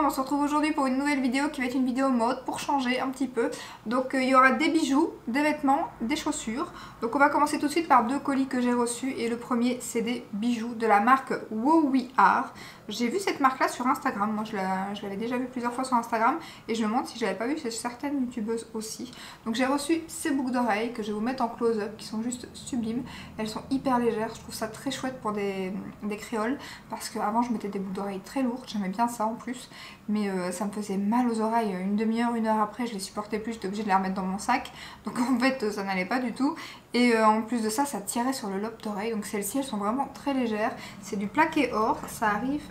on se retrouve aujourd'hui pour une nouvelle vidéo qui va être une vidéo mode pour changer un petit peu. Donc il y aura des bijoux, des vêtements, des chaussures. Donc on va commencer tout de suite par deux colis que j'ai reçus et le premier c'est des bijoux de la marque Wow We Are. J'ai vu cette marque là sur Instagram, moi je l'avais déjà vu plusieurs fois sur Instagram et je me demande si je l'avais pas vu chez certaines youtubeuses aussi. Donc j'ai reçu ces boucles d'oreilles que je vais vous mettre en close-up qui sont juste sublimes. Elles sont hyper légères, je trouve ça très chouette pour des créoles parce qu'avant je mettais des boucles d'oreilles très lourdes, j'aimais bien ça en plus, mais ça me faisait mal aux oreilles une demi-heure, une heure après, je les supportais plus, j'étais obligée de les remettre dans mon sac, donc en fait ça n'allait pas du tout. Et en plus de ça, ça tirait sur le lobe d'oreille, donc celles-ci elles sont vraiment très légères, c'est du plaqué or, ça arrive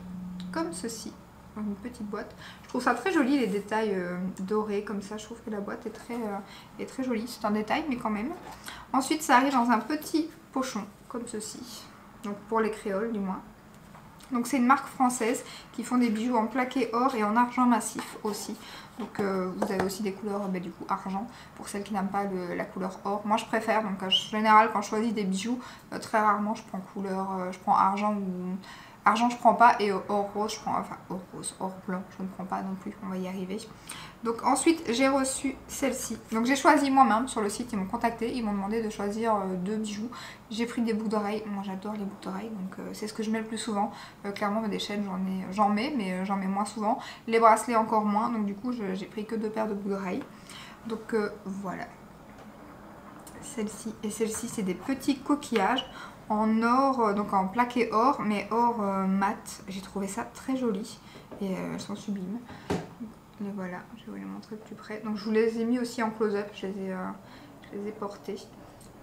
comme ceci, dans une petite boîte. Je trouve ça très joli les détails dorés comme ça, je trouve que la boîte est très jolie, c'est un détail mais quand même. Ensuite ça arrive dans un petit pochon comme ceci, donc pour les créoles du moins. Donc c'est une marque française qui font des bijoux en plaqué or et en argent massif aussi. Donc vous avez aussi des couleurs du coup argent pour celles qui n'aiment pas la couleur or. Moi je préfère, donc en général quand je choisis des bijoux, très rarement je prends couleur, je prends argent ou... Argent je prends pas et or rose je prends, enfin or rose, or blanc je ne prends pas non plus, on va y arriver. Donc ensuite j'ai reçu celle-ci. Donc j'ai choisi moi-même sur le site, ils m'ont contacté, ils m'ont demandé de choisir deux bijoux. J'ai pris des boucles d'oreilles, moi j'adore les boucles d'oreilles donc c'est ce que je mets le plus souvent. Clairement des chaînes j'en mets mais j'en mets moins souvent. Les bracelets encore moins, donc du coup j'ai pris que deux paires de boucles d'oreilles. Donc voilà. Celle-ci et celle-ci c'est des petits coquillages en or, donc en plaqué or, mais or mat. J'ai trouvé ça très joli et elles sont sublimes. Les voilà, je vais vous les montrer de plus près. Donc je vous les ai mis aussi en close-up, je les ai portées.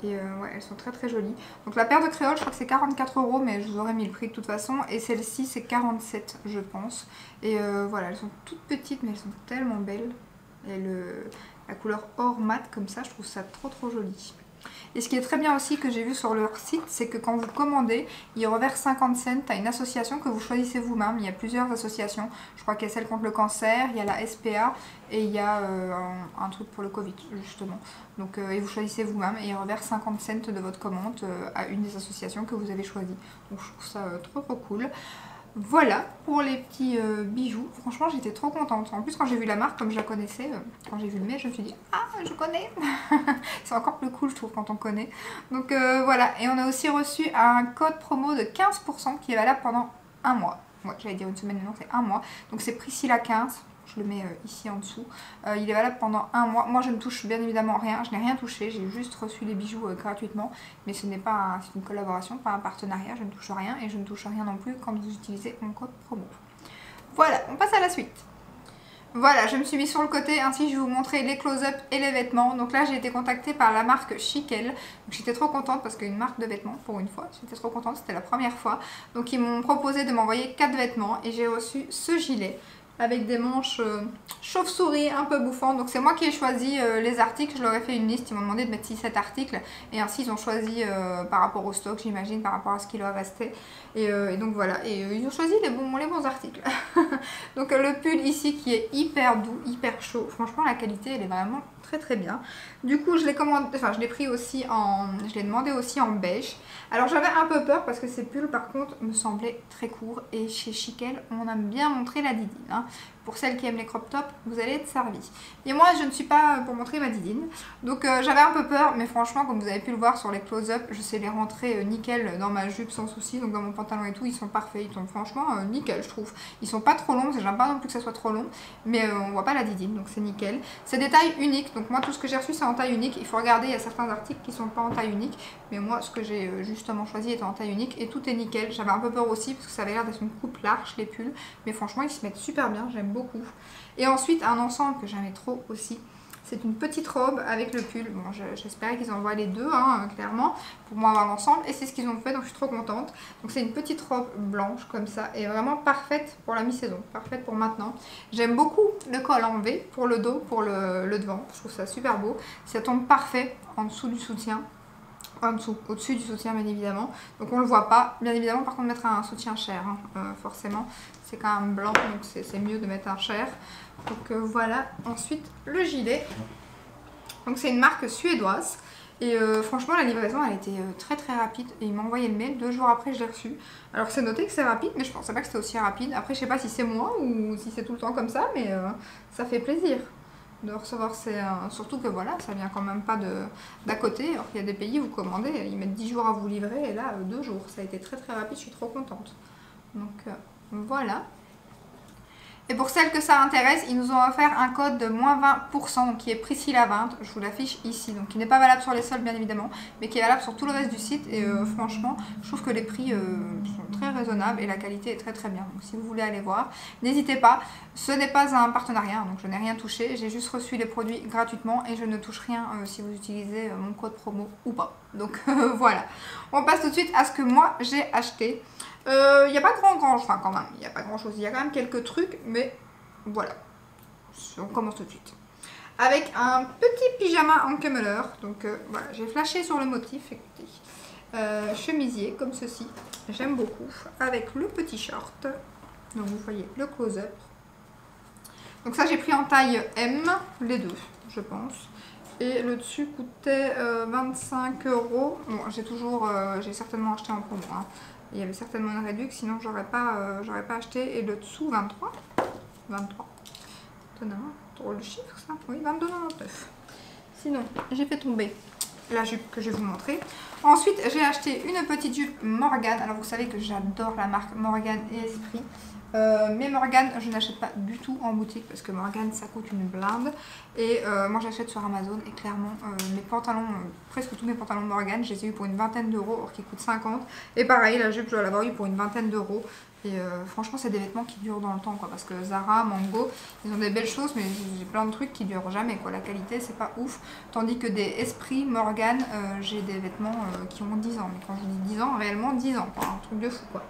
Et ouais, elles sont très très jolies. Donc la paire de créoles, je crois que c'est 44 €, mais je vous aurais mis le prix de toute façon. Et celle-ci, c'est 47 je pense. Et voilà, elles sont toutes petites, mais elles sont tellement belles. Et la couleur or mat comme ça, je trouve ça trop joli. Et ce qui est très bien aussi que j'ai vu sur leur site, c'est que quand vous commandez, ils reversent 50 cents à une association que vous choisissez vous-même. Il y a plusieurs associations, je crois qu'il y a celle contre le cancer, il y a la SPA et il y a un truc pour le Covid justement. Donc et vous choisissez vous-même et ils reversent 50 cents de votre commande à une des associations que vous avez choisies. Donc je trouve ça trop cool. Voilà pour les petits bijoux. Franchement j'étais trop contente. En plus quand j'ai vu la marque, comme je la connaissais, quand j'ai vu le mail je me suis dit ah je connais. C'est encore plus cool je trouve quand on connaît. Donc voilà, et on a aussi reçu un code promo de 15% qui est valable pendant un mois. Ouais, j'allais dire une semaine mais non, c'est un mois. Donc c'est Priscilla 15. Je le mets ici en dessous. Il est valable pendant un mois. Moi je ne touche bien évidemment rien. Je n'ai rien touché. J'ai juste reçu les bijoux gratuitement. Mais ce n'est pas c'est une collaboration, pas un partenariat. Je ne touche rien. Et je ne touche rien non plus quand vous utilisez mon code promo. Voilà, on passe à la suite. Voilà, je me suis mis sur le côté, ainsi je vais vous montrer les close-up et les vêtements. Donc là j'ai été contactée par la marque Chiquel. J'étais trop contente parce qu'une marque de vêtements pour une fois, j'étais trop contente, c'était la première fois. Donc ils m'ont proposé de m'envoyer 4 vêtements et j'ai reçu ce gilet avec des manches chauve-souris un peu bouffantes. Donc c'est moi qui ai choisi les articles, je leur ai fait une liste, ils m'ont demandé de mettre 6-7 articles et ainsi ils ont choisi par rapport au stock j'imagine, par rapport à ce qu'il leur restait. Et donc voilà, et ils ont choisi les bons articles. Donc le pull ici qui est hyper doux, hyper chaud, franchement la qualité elle est vraiment très bien. Du coup je l'ai commandé, enfin je l'ai pris aussi je l'ai demandé aussi en beige. Alors j'avais un peu peur parce que ces pulls par contre me semblaient très courts et chez Chiquel on aime bien montrer la didine. Hein. Pour celles qui aiment les crop tops, vous allez être servies. Et moi je ne suis pas pour montrer ma didine. Donc j'avais un peu peur, mais franchement comme vous avez pu le voir sur les close-up, je sais les rentrer nickel dans ma jupe sans souci. Donc dans mon pantalon et tout, ils sont parfaits, ils sont franchement nickel je trouve. Ils sont pas trop longs, j'aime pas non plus que ça soit trop long, mais on voit pas la didine, donc c'est nickel. C'est des tailles uniques, donc moi tout ce que j'ai reçu c'est en taille unique. Il faut regarder, il y a certains articles qui sont pas en taille unique, mais moi ce que j'ai justement choisi était en taille unique et tout est nickel. J'avais un peu peur aussi parce que ça avait l'air d'être une coupe large les pulls, mais franchement ils se mettent super bien, j'aime beaucoup. Et ensuite un ensemble que j'aimais trop aussi, c'est une petite robe avec le pull. Bon, j'espérais qu'ils envoient les deux, hein, clairement, pour moi avoir l'ensemble. Et c'est ce qu'ils ont fait, donc je suis trop contente. Donc c'est une petite robe blanche comme ça, et vraiment parfaite pour la mi-saison, parfaite pour maintenant. J'aime beaucoup le col en V pour le dos, pour le devant. Je trouve ça super beau. Ça tombe parfait en dessous du soutien. En dessous, au-dessus du soutien bien évidemment, donc on le voit pas, bien évidemment. Par contre mettre un soutien cher, hein, forcément c'est quand même blanc donc c'est mieux de mettre un cher. Donc voilà, ensuite le gilet, donc c'est une marque suédoise Et franchement la livraison elle était très très rapide et il m'a envoyé le mail, 2 jours après je l'ai reçu. Alors c'est noté que c'est rapide mais je pensais pas que c'était aussi rapide. Après je sais pas si c'est moi ou si c'est tout le temps comme ça mais ça fait plaisir de recevoir surtout que voilà ça vient quand même pas d'à côté. Alors qu'il y a des pays où vous commandez, ils mettent 10 jours à vous livrer et là 2 jours. Ça a été très très rapide, je suis trop contente. Donc voilà. Et pour celles que ça intéresse, ils nous ont offert un code de moins 20%, donc qui est Priscilla20, je vous l'affiche ici, donc qui n'est pas valable sur les soldes bien évidemment, mais qui est valable sur tout le reste du site, et franchement, je trouve que les prix sont très raisonnables et la qualité est très très bien, donc si vous voulez aller voir, n'hésitez pas, ce n'est pas un partenariat, donc je n'ai rien touché, j'ai juste reçu les produits gratuitement et je ne touche rien si vous utilisez mon code promo ou pas, donc voilà. On passe tout de suite à ce que moi j'ai acheté. Il n'y a pas enfin quand même, il n'y a pas grand chose, il y a quand même quelques trucs, mais voilà, on commence tout de suite. Avec un petit pyjama en cameler, donc voilà, j'ai flashé sur le motif, écoutez, chemisier comme ceci, j'aime beaucoup, avec le petit short, donc vous voyez le close-up. Donc ça j'ai pris en taille M, les deux, je pense. Et le dessus coûtait 25 €. Bon, j'ai certainement acheté en promo, hein. Il y avait certainement une réduction, sinon j'aurais pas acheté. Et le dessous, 23. 23. Étonnamment, drôle de chiffre ça. Oui, 22,99. Sinon, j'ai fait tomber la jupe que je vais vous montrer. Ensuite, j'ai acheté une petite jupe Morgan. Alors vous savez que j'adore la marque Morgan et Esprit. Mais Morgan, je n'achète pas du tout en boutique parce que Morgan ça coûte une blinde. Et moi j'achète sur Amazon et clairement mes pantalons, presque tous mes pantalons Morgan, je les ai eu pour une vingtaine d'euros alors qu'ils coûtent 50. Et pareil, la jupe je dois l'avoir eu pour une vingtaine d'euros. Et franchement c'est des vêtements qui durent dans le temps quoi, parce que Zara, Mango, ils ont des belles choses mais j'ai plein de trucs qui durent jamais quoi, la qualité c'est pas ouf. Tandis que des Esprit, Morgan, j'ai des vêtements qui ont 10 ans. Mais quand je dis 10 ans, réellement 10 ans quoi, un truc de fou quoi.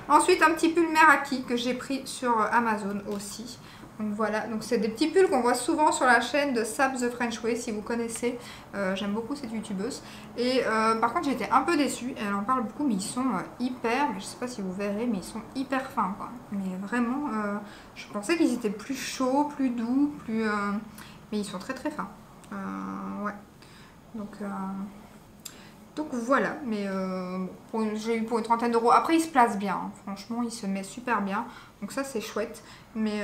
Ensuite, un petit pull Meraki que j'ai pris sur Amazon aussi. Donc voilà, donc c'est des petits pulls qu'on voit souvent sur la chaîne de Sab The French Way, si vous connaissez. J'aime beaucoup cette youtubeuse. Et par contre, j'étais un peu déçue. Elle en parle beaucoup, mais ils sont hyper, mais je sais pas si vous verrez, mais ils sont hyper fins quoi. Mais vraiment, je pensais qu'ils étaient plus chauds, plus doux, mais ils sont très très fins. Ouais. Donc voilà, mais j'ai eu pour une trentaine d'euros. Après, il se place bien, hein. Franchement, il se met super bien. Donc ça, c'est chouette. Mais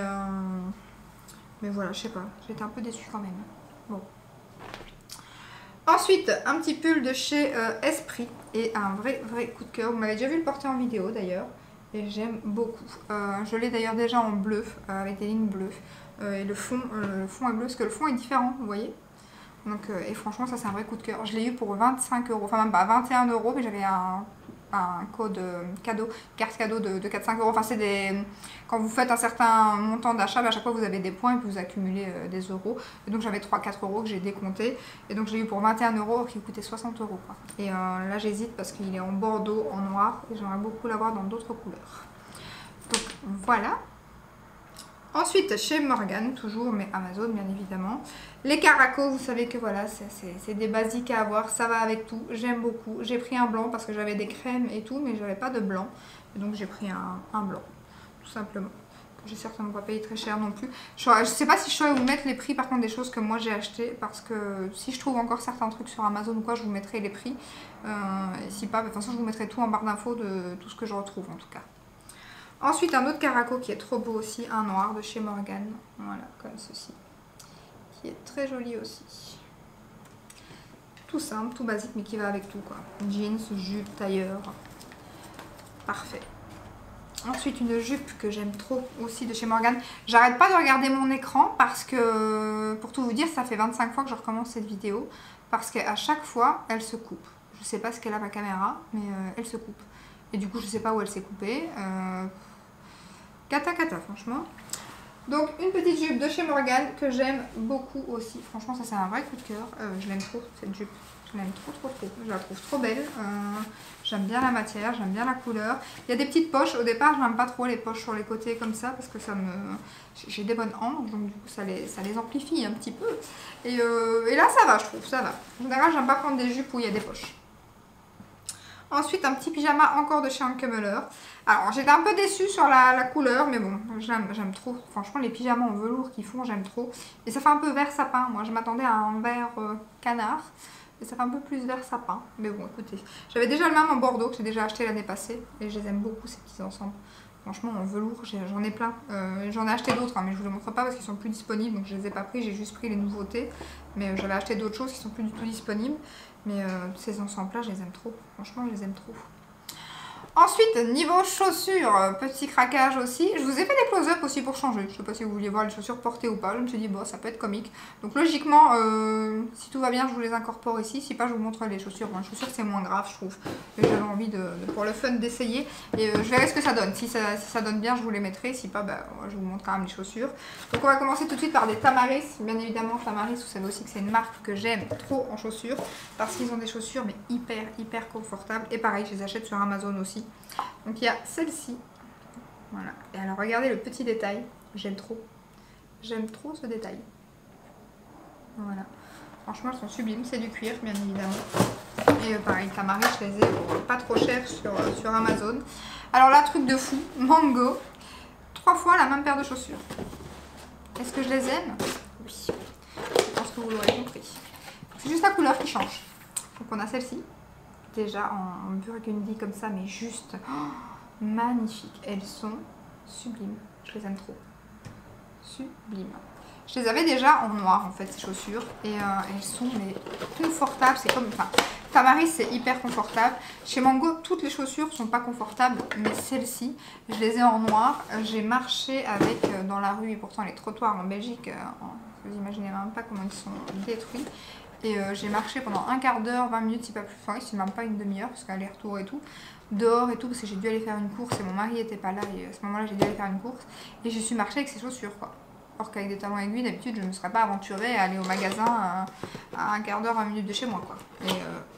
voilà, je sais pas, j'étais un peu déçue quand même. Bon. Ensuite, un petit pull de chez Esprit et un vrai coup de cœur. Vous m'avez déjà vu le porter en vidéo d'ailleurs. Et j'aime beaucoup. Je l'ai d'ailleurs déjà en bleu, avec des lignes bleues. Et le fond est bleu, parce que le fond est différent, vous voyez. Donc, et franchement ça c'est un vrai coup de cœur. Je l'ai eu pour 25 €, enfin même pas 21 €, mais j'avais un code cadeau, carte cadeau de 4-5 €. Enfin c'est des... Quand vous faites un certain montant d'achat, à chaque fois vous avez des points et puis vous accumulez des euros. Et donc j'avais 3-4 € que j'ai décompté. Et donc je l'ai eu pour 21 € qui coûtait 60 € quoi. Et là j'hésite parce qu'il est en bordeaux, en noir. Et j'aimerais beaucoup l'avoir dans d'autres couleurs. Donc voilà. Ensuite, chez Morgan, toujours, mais Amazon bien évidemment. Les caracos, vous savez que voilà, c'est des basiques à avoir, ça va avec tout, j'aime beaucoup. J'ai pris un blanc parce que j'avais des crèmes et tout, mais j'avais pas de blanc. Et donc j'ai pris un blanc, tout simplement. J'ai certainement pas payé très cher non plus. Je sais pas si je saurais vous mettre les prix par contre des choses que moi j'ai acheté, parce que si je trouve encore certains trucs sur Amazon ou quoi, je vous mettrai les prix. Et si pas, de toute façon je vous mettrai tout en barre d'infos de tout ce que je retrouve en tout cas. Ensuite, un autre caraco qui est trop beau aussi, un noir de chez Morgan. Voilà, comme ceci. Qui est très joli aussi. Tout simple, tout basique, mais qui va avec tout, quoi. Jeans, jupe, tailleur. Parfait. Ensuite, une jupe que j'aime trop aussi de chez Morgan. J'arrête pas de regarder mon écran parce que, pour tout vous dire, ça fait 25 fois que je recommence cette vidéo. Parce qu'à chaque fois, elle se coupe. Je sais pas ce qu'elle a ma caméra, mais elle se coupe. Et du coup, je sais pas où elle s'est coupée. Cata franchement. Donc une petite jupe de chez Morgan que j'aime beaucoup aussi. Franchement ça c'est un vrai coup de cœur. Je l'aime trop cette jupe. Je l'aime trop. Je la trouve trop belle. J'aime bien la matière, j'aime bien la couleur. Il y a des petites poches. Au départ je n'aime pas trop les poches sur les côtés comme ça parce que ça me... J'ai des bonnes hanches donc du coup ça les amplifie un petit peu. Et là ça va, je trouve, ça va. En général j'aime pas prendre des jupes où il y a des poches. Ensuite, un petit pyjama encore de chez Uncommler. Alors, j'étais un peu déçue sur la couleur, mais bon, j'aime trop. Franchement, les pyjamas en velours qu'ils font, j'aime trop. Et ça fait un peu vert sapin. Moi, je m'attendais à un vert canard. Et ça fait un peu plus vert sapin. Mais bon, écoutez. J'avais déjà le même en Bordeaux que j'ai déjà acheté l'année passée. Et je les aime beaucoup, ces petits ensembles. Franchement, en velours, j'en ai plein. J'en ai acheté d'autres, hein, mais je vous les montre pas parce qu'ils sont plus disponibles. Donc je les ai pas pris, j'ai juste pris les nouveautés. Mais j'avais acheté d'autres choses qui sont plus du tout disponibles. Mais ces ensembles-là, je les aime trop. Franchement, je les aime trop. Ensuite, niveau chaussures, petit craquage aussi. Je vous ai fait des close-up aussi pour changer. Je sais pas si vous vouliez voir les chaussures portées ou pas. Je me suis dit, bon, ça peut être comique. Donc logiquement, si tout va bien, je vous les incorpore ici. Si pas, je vous montre les chaussures. Bon, les chaussures, c'est moins grave, je trouve. J'avais envie, pour le fun, d'essayer. Et je verrai ce que ça donne. Si ça donne bien, je vous les mettrai. Si pas, bah, je vous montre quand même les chaussures. Donc on va commencer tout de suite par des Tamaris. Bien évidemment, Tamaris, vous savez aussi que c'est une marque que j'aime trop en chaussures. Parce qu'ils ont des chaussures, mais hyper confortables. Et pareil, je les achète sur Amazon aussi. Donc il y a celle-ci, voilà, et alors regardez le petit détail, j'aime trop ce détail, voilà, franchement elles sont sublimes, c'est du cuir bien évidemment, et pareil, Tamaris je les ai pour pas trop cher sur Amazon. Alors là, truc de fou, Mango, 3 fois la même paire de chaussures. Est-ce que je les aime? Oui, je pense que vous l'aurez compris, c'est juste la couleur qui change. Donc on a celle-ci, déjà en burgundy comme ça, mais juste magnifique. Elles sont sublimes, je les aime trop, sublimes. Je les avais déjà en noir en fait, ces chaussures, et elles sont mais confortables. C'est comme, enfin, Tamaris c'est hyper confortable. Chez Mango, toutes les chaussures sont pas confortables, mais celles-ci, je les ai en noir. J'ai marché avec dans la rue, et pourtant les trottoirs en Belgique, vous imaginez même pas comment ils sont détruits. Et j'ai marché pendant un quart d'heure, 20 minutes, si pas plus. Enfin, c'est même pas une demi-heure, parce qu'aller-retour et tout. Dehors et tout, parce que j'ai dû aller faire une course et mon mari était pas là. Et à ce moment-là, j'ai dû aller faire une course. Et je suis marché avec ces chaussures, quoi. Or qu'avec des talons aiguilles, d'habitude, je ne me serais pas aventurée à aller au magasin à un quart d'heure, 20 minutes de chez moi, quoi. Et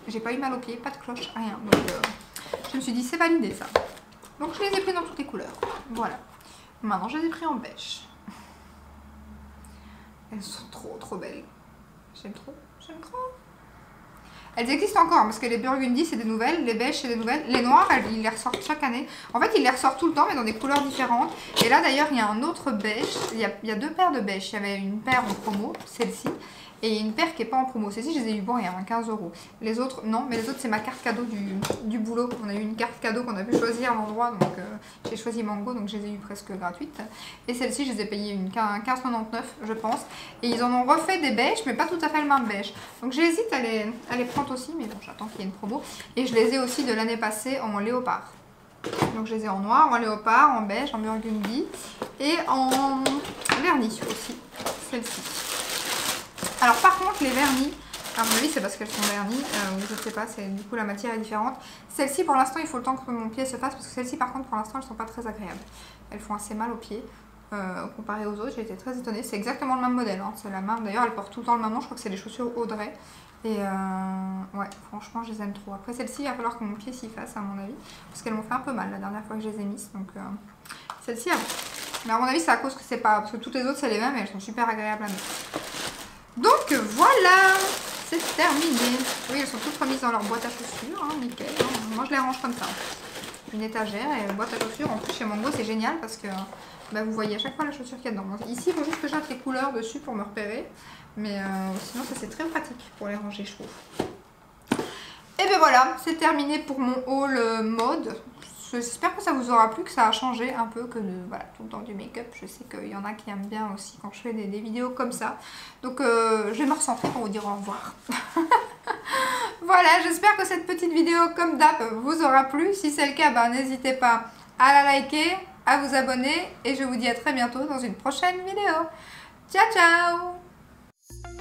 j'ai pas eu mal aux pieds, pas de cloche, rien. Donc je me suis dit, c'est validé ça. Donc je les ai pris dans toutes les couleurs. Voilà. Maintenant, je les ai pris en beige. Elles sont trop belles. J'aime trop. J'aime trop. Elles existent encore parce que les burgundy c'est des nouvelles, les beiges c'est des nouvelles, les noirs ils les ressortent chaque année. En fait ils les ressortent tout le temps mais dans des couleurs différentes. Et là d'ailleurs il y a un autre beige, il y a 2 paires de beige. Il y avait une paire en promo, celle-ci, et une paire qui n'est pas en promo. Celle-ci je les ai eu bon il y a 15 €. Les autres non, mais les autres c'est ma carte cadeau du boulot. On a eu une carte cadeau qu'on a pu choisir à l'endroit, donc j'ai choisi Mango, donc je les ai eu presque gratuites. Et celle-ci je les ai payées 15,99 je pense. Et ils en ont refait des beiges mais pas tout à fait le même beige. Donc j'hésite à les prendre aussi, mais bon j'attends qu'il y ait une promo. Et je les ai aussi de l'année passée en léopard. Donc je les ai en noir, en léopard, en beige, en burgundy et en vernis aussi, celle-ci. Alors par contre les vernis, à mon avis c'est parce qu'elles sont vernies, ou je sais pas, du coup la matière est différente. Celle-ci pour l'instant il faut le temps que mon pied se fasse, parce que celles-ci par contre pour l'instant elles sont pas très agréables. Elles font assez mal aux pieds. Comparé aux autres, j'ai été très étonnée. C'est exactement le même modèle, hein. C'est la même. D'ailleurs elle porte tout le temps le même nom, je crois que c'est les chaussures Audrey. Et ouais, franchement je les aime trop. Après celle-ci il va falloir que mon pied s'y fasse à mon avis, parce qu'elles m'ont fait un peu mal la dernière fois que je les ai mises. Donc celle-ci, mais à mon avis c'est à cause que c'est pas, parce que toutes les autres c'est les mêmes et elles sont super agréables à mettre. Donc voilà, c'est terminé. Oui, elles sont toutes remises dans leur boîte à chaussures, hein, nickel. Hein. Moi je les range comme ça. Une étagère et une boîte à chaussures. En plus chez Mango c'est génial parce que bah, vous voyez à chaque fois la chaussure qu'il y a dedans. Donc, ici il faut juste que je mette les couleurs dessus pour me repérer. Mais sinon ça c'est très pratique pour les ranger je trouve. Et ben voilà, c'est terminé pour mon haul mode. J'espère que ça vous aura plu, que ça a changé un peu, que voilà, tout le temps du make-up. Je sais qu'il y en a qui aiment bien aussi quand je fais des vidéos comme ça. Donc je vais me recentrer pour vous dire au revoir. Voilà, j'espère que cette petite vidéo comme d'hab vous aura plu. Si c'est le cas, ben, n'hésitez pas à la liker, à vous abonner. Et je vous dis à très bientôt dans une prochaine vidéo. Ciao ciao!